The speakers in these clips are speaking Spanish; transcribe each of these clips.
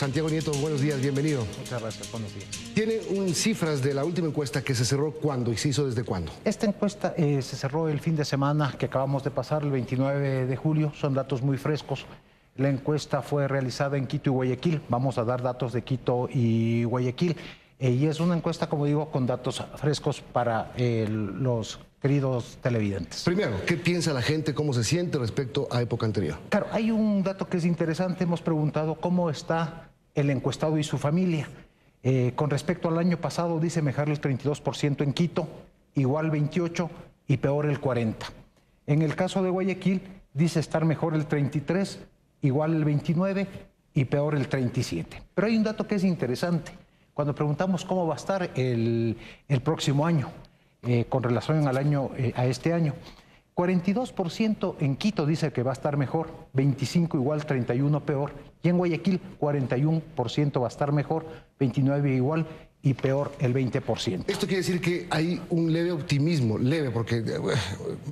Santiago Nieto, buenos días, bienvenido. Muchas gracias, buenos días. Tiene cifras de la última encuesta que se cerró ¿cuándo y se hizo desde cuándo? Esta encuesta se cerró el fin de semana que acabamos de pasar, el 29 de julio, son datos muy frescos. La encuesta fue realizada en Quito y Guayaquil, vamos a dar datos de Quito y Guayaquil, y es una encuesta, como digo, con datos frescos para los queridos televidentes. Primero, ¿qué piensa la gente, cómo se siente respecto a época anterior? Claro, hay un dato que es interesante, hemos preguntado cómo está el encuestado y su familia. Con respecto al año pasado, dice mejor el 32% en Quito, igual 28% y peor el 40%. En el caso de Guayaquil, dice estar mejor el 33%, igual el 29% y peor el 37%. Pero hay un dato que es interesante. Cuando preguntamos cómo va a estar el próximo año, con relación al año, a este año, 42% en Quito dice que va a estar mejor, 25% igual, 31% peor, y en Guayaquil 41% va a estar mejor, 29% igual y peor el 20%. Esto quiere decir que hay un leve optimismo, leve, porque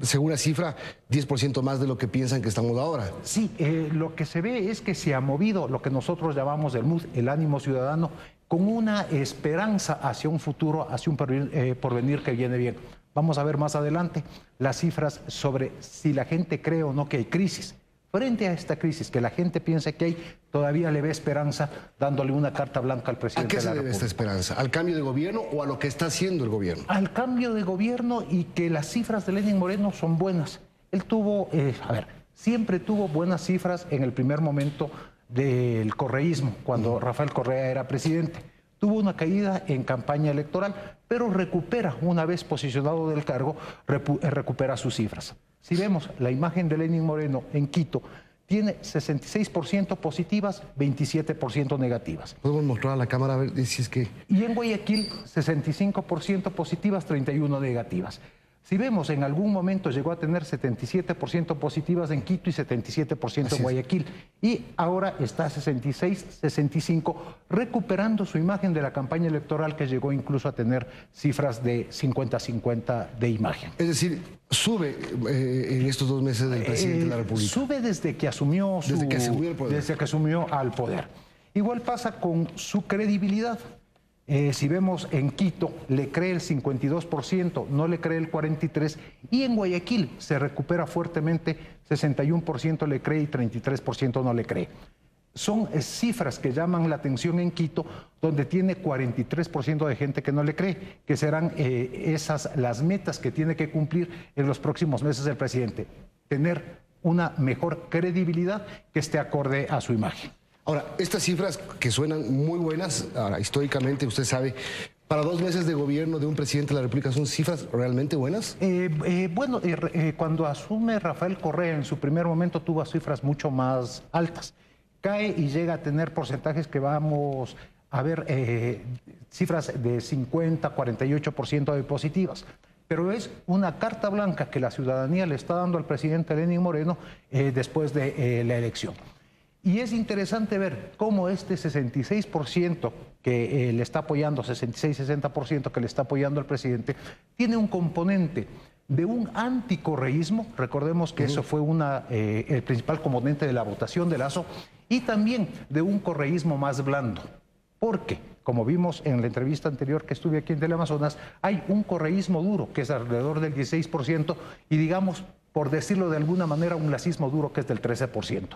según la cifra, 10% más de lo que piensan que estamos ahora. Sí, lo que se ve es que se ha movido lo que nosotros llamamos el mood, el ánimo ciudadano, con una esperanza hacia un futuro, hacia un porvenir que viene bien. Vamos a ver más adelante las cifras sobre si la gente cree o no que hay crisis. Frente a esta crisis, que la gente piensa que hay, todavía le ve esperanza dándole una carta blanca al presidente de la República. ¿A qué se debe esta esperanza? ¿Al cambio de gobierno o a lo que está haciendo el gobierno? Al cambio de gobierno y que las cifras de Lenín Moreno son buenas. Él tuvo, siempre tuvo buenas cifras en el primer momento del correísmo, cuando Rafael Correa era presidente. Tuvo una caída en campaña electoral, pero recupera, una vez posicionado del cargo, recupera sus cifras. Si vemos la imagen de Lenín Moreno en Quito, tiene 66% positivas, 27% negativas. ¿Podemos mostrar a la cámara a ver si es que...? Y en Guayaquil, 65% positivas, 31% negativas. Si vemos, en algún momento llegó a tener 77% positivas en Quito y 77% en Guayaquil. Y ahora está 66, 65, recuperando su imagen de la campaña electoral que llegó incluso a tener cifras de 50-50 de imagen. Es decir, sube en estos 2 meses del presidente de la República. Sube desde que asumió desde que asumió el poder. Desde que asumió al poder. Igual pasa con su credibilidad. Si vemos en Quito, le cree el 52%, no le cree el 43%, y en Guayaquil se recupera fuertemente, 61% le cree y 33% no le cree. Son cifras que llaman la atención en Quito, donde tiene 43% de gente que no le cree, que serán las metas que tiene que cumplir en los próximos meses el presidente. Tener una mejor credibilidad que esté acorde a su imagen. Ahora, estas cifras que suenan muy buenas, ahora, históricamente, usted sabe, para 2 meses de gobierno de un presidente de la República, ¿son cifras realmente buenas? Cuando asume Rafael Correa, en su primer momento tuvo cifras mucho más altas. Cae y llega a tener porcentajes que vamos a ver, cifras de 50, 48% de positivas. Pero es una carta blanca que la ciudadanía le está dando al presidente Lenín Moreno después de la elección. Y es interesante ver cómo este 66% que le está apoyando, 66-60% que le está apoyando al presidente, tiene un componente de un anticorreísmo. Recordemos que eso fue el principal componente de la votación de Lasso, y también de un correísmo más blando. Porque, como vimos en la entrevista anterior que estuve aquí en Teleamazonas, hay un correísmo duro, que es alrededor del 16%, y digamos, por decirlo de alguna manera, un lacismo duro que es del 13%.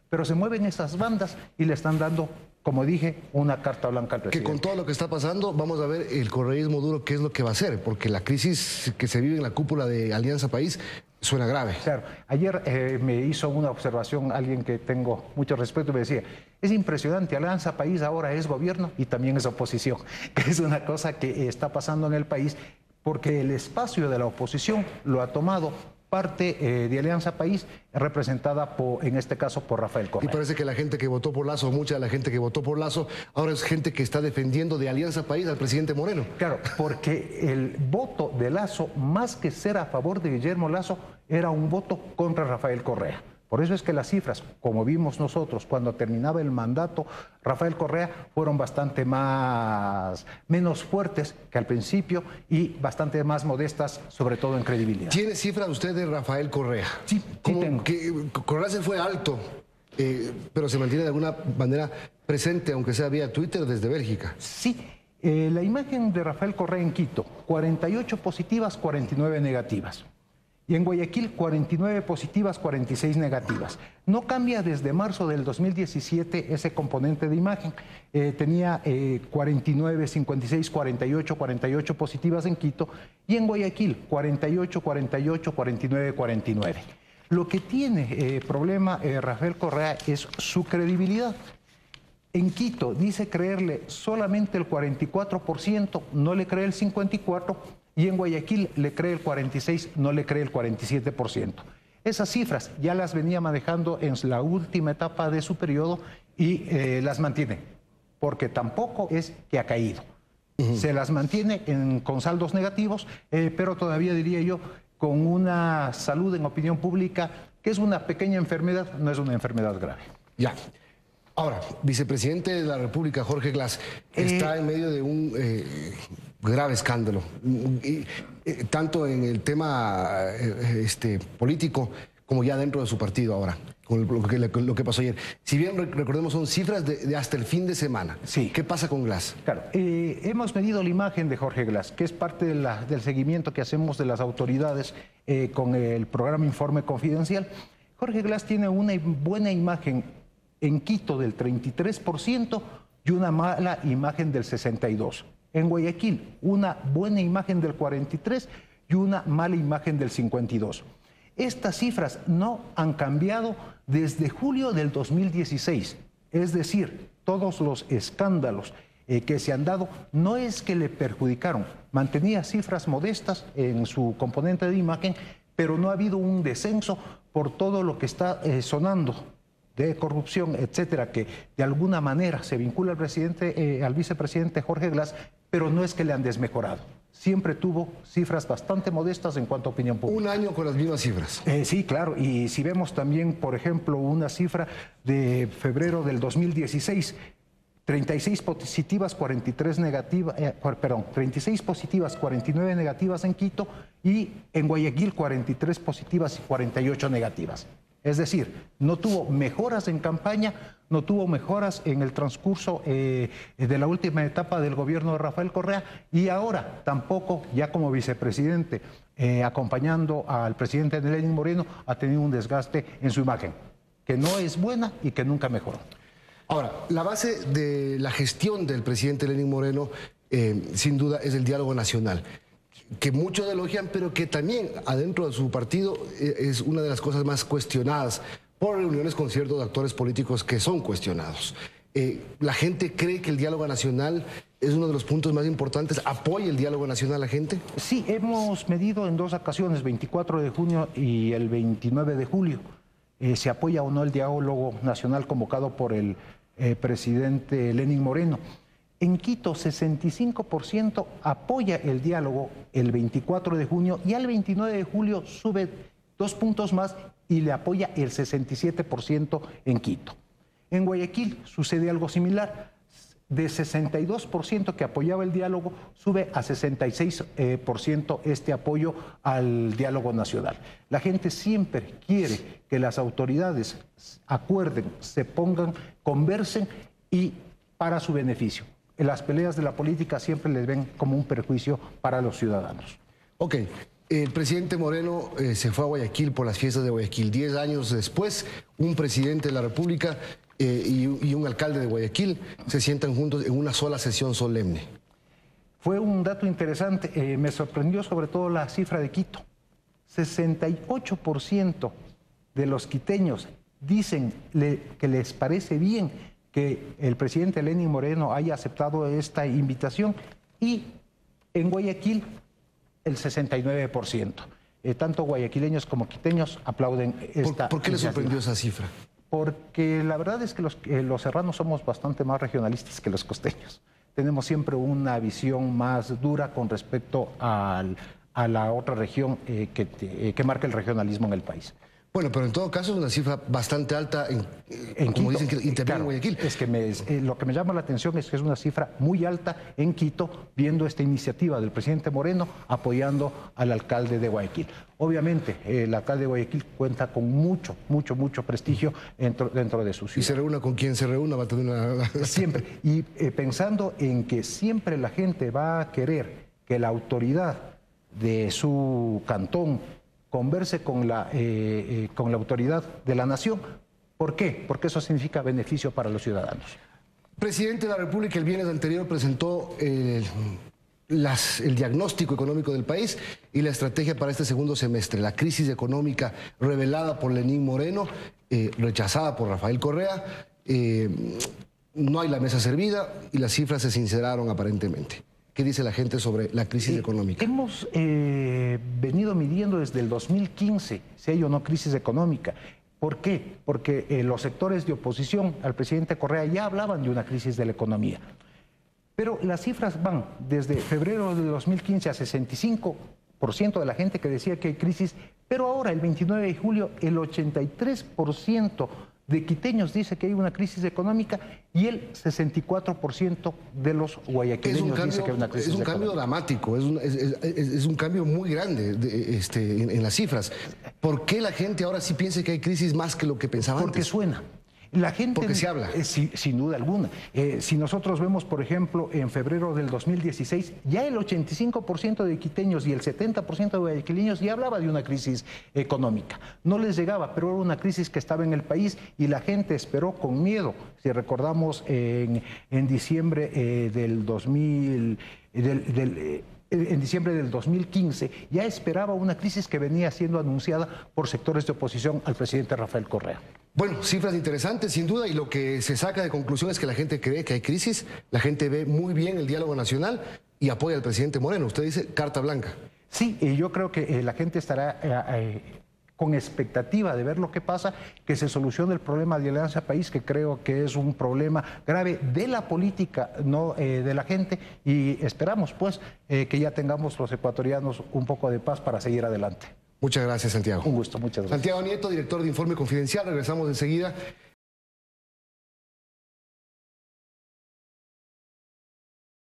Pero se mueven esas bandas y le están dando, como dije, una carta blanca al presidente. Que con todo lo que está pasando, vamos a ver el correísmo duro qué es lo que va a hacer, porque la crisis que se vive en la cúpula de Alianza País suena grave. Claro, ayer me hizo una observación alguien que tengo mucho respeto y me decía, es impresionante, Alianza País ahora es gobierno y también es oposición, que es una cosa que está pasando en el país, porque el espacio de la oposición lo ha tomado parte de Alianza País, representada en este caso por Rafael Correa. Y parece que la gente que votó por Lasso, mucha de la gente que votó por Lasso, ahora es gente que está defendiendo de Alianza País al presidente Moreno. Claro, porque el voto de Lasso, más que ser a favor de Guillermo Lasso, era un voto contra Rafael Correa. Por eso es que las cifras, como vimos nosotros cuando terminaba el mandato, Rafael Correa fueron bastante menos fuertes que al principio y bastante más modestas, sobre todo en credibilidad. ¿Tiene cifras usted de Rafael Correa? Sí, sí tengo. Que Correa se fue alto pero se mantiene de alguna manera presente, aunque sea vía Twitter, desde Bélgica. Sí, la imagen de Rafael Correa en Quito, 48 positivas, 49 negativas. Y en Guayaquil, 49 positivas, 46 negativas. No cambia desde marzo del 2017 ese componente de imagen. Tenía 49, 56, 48, 48 positivas en Quito. Y en Guayaquil, 48, 48, 49, 49. Lo que tiene problema Rafael Correa es su credibilidad. En Quito dice creerle solamente el 44%, no le cree el 54%, y en Guayaquil le cree el 46%, no le cree el 47%. Esas cifras ya las venía manejando en la última etapa de su periodo y las mantiene, porque tampoco es que ha caído. Se las mantiene con saldos negativos, pero todavía diría yo con una salud en opinión pública que es una pequeña enfermedad, no es una enfermedad grave. Ya. Ahora, vicepresidente de la República, Jorge Glass, está en medio de un grave escándalo, tanto en el tema político como ya dentro de su partido ahora, con lo que pasó ayer. Si bien recordemos son cifras de hasta el fin de semana. Sí. ¿Qué pasa con Glass? Claro, hemos medido la imagen de Jorge Glass, que es parte del seguimiento que hacemos de las autoridades con el programa Informe Confidencial. Jorge Glass tiene una buena imagen en Quito del 33% y una mala imagen del 62%. En Guayaquil, una buena imagen del 43% y una mala imagen del 52%. Estas cifras no han cambiado desde julio del 2016. Es decir, todos los escándalos que se han dado no es que le perjudicaron. Mantenía cifras modestas en su componente de imagen, pero no ha habido un descenso por todo lo que está sonando de corrupción, etcétera, que de alguna manera se vincula al vicepresidente Jorge Glass, pero no es que le han desmejorado. Siempre tuvo cifras bastante modestas en cuanto a opinión pública. Un año con las mismas cifras. Sí, claro, y si vemos también, por ejemplo, una cifra de febrero del 2016, 36 positivas, 43 negativas, 36 positivas, 49 negativas en Quito, y en Guayaquil 43 positivas y 48 negativas. Es decir, no tuvo mejoras en campaña, no tuvo mejoras en el transcurso de la última etapa del gobierno de Rafael Correa, y ahora tampoco, ya como vicepresidente, acompañando al presidente Lenín Moreno, ha tenido un desgaste en su imagen, que no es buena y que nunca mejoró. Ahora, la base de la gestión del presidente Lenín Moreno, sin duda, es el diálogo nacional, que muchos elogian, pero que también adentro de su partido es una de las cosas más cuestionadas por reuniones con ciertos actores políticos que son cuestionados. La gente cree que el diálogo nacional es uno de los puntos más importantes. ¿Apoya el diálogo nacional la gente? Sí, hemos medido en dos ocasiones, 24 de junio y el 29 de julio. ¿Se apoya o no el diálogo nacional convocado por el presidente Lenín Moreno? En Quito, 65% apoya el diálogo el 24 de junio y al 29 de julio sube 2 puntos más y le apoya el 67% en Quito. En Guayaquil sucede algo similar. De 62% que apoyaba el diálogo, sube a 66% este apoyo al diálogo nacional. La gente siempre quiere que las autoridades acuerden, se pongan, conversen y para su beneficio. Las peleas de la política siempre les ven como un perjuicio para los ciudadanos. Ok, el presidente Moreno se fue a Guayaquil por las fiestas de Guayaquil. 10 años después, un presidente de la República y un alcalde de Guayaquil se sientan juntos en una sola sesión solemne. Fue un dato interesante, me sorprendió sobre todo la cifra de Quito. 68% de los quiteños dicen que les parece bien que el presidente Lenín Moreno haya aceptado esta invitación, y en Guayaquil el 69%. Tanto guayaquileños como quiteños aplauden esta ¿Por qué le sorprendió esa cifra? Porque la verdad es que los serranos somos bastante más regionalistas que los costeños. Tenemos siempre una visión más dura con respecto a la otra región que marca el regionalismo en el país. Bueno, pero en todo caso es una cifra bastante alta En como Quito, dicen que interviene claro, en Guayaquil. es que lo que me llama la atención es que es una cifra muy alta en Quito, viendo esta iniciativa del presidente Moreno apoyando al alcalde de Guayaquil. Obviamente, el alcalde de Guayaquil cuenta con mucho prestigio dentro de su ciudad. Y se reúna con quien se reúna, va a tener una... Siempre. Y pensando en que siempre la gente va a querer que la autoridad de su cantón converse con la autoridad de la nación. ¿Por qué? Porque eso significa beneficio para los ciudadanos. Presidente de la República el viernes anterior presentó el diagnóstico económico del país y la estrategia para este segundo semestre. La crisis económica revelada por Lenín Moreno, rechazada por Rafael Correa, no hay la mesa servida y las cifras se sinceraron aparentemente. ¿Qué dice la gente sobre la crisis económica? Hemos venido midiendo desde el 2015 si hay o no crisis económica. ¿Por qué? Porque los sectores de oposición al presidente Correa ya hablaban de una crisis de la economía. Pero las cifras van desde febrero de 2015 a 65% de la gente que decía que hay crisis, pero ahora, el 29 de julio, el 83% de quiteños dice que hay una crisis económica y el 64% de los guayaquileños dice que hay una crisis económica. Es un cambio dramático, es un cambio muy grande en las cifras. ¿Por qué la gente ahora sí piensa que hay crisis más que lo que pensaba antes? Porque suena. La gente, porque se habla. Sin duda alguna. Si nosotros vemos, por ejemplo, en febrero del 2016, ya el 85% de quiteños y el 70% de guayaquileños ya hablaba de una crisis económica. No les llegaba, pero era una crisis que estaba en el país y la gente esperó con miedo. Si recordamos, en diciembre en diciembre del 2015 ya esperaba una crisis que venía siendo anunciada por sectores de oposición al presidente Rafael Correa. Bueno, cifras interesantes sin duda y lo que se saca de conclusión es que la gente cree que hay crisis, la gente ve muy bien el diálogo nacional y apoya al presidente Moreno. Usted dice carta blanca. Sí, y yo creo que la gente estará con expectativa de ver lo que pasa, que se solucione el problema de Alianza País, que creo que es un problema grave de la política, no de la gente, y esperamos pues que ya tengamos los ecuatorianos un poco de paz para seguir adelante. Muchas gracias, Santiago. Un gusto, muchas gracias. Santiago Nieto, director de Informe Confidencial. Regresamos enseguida.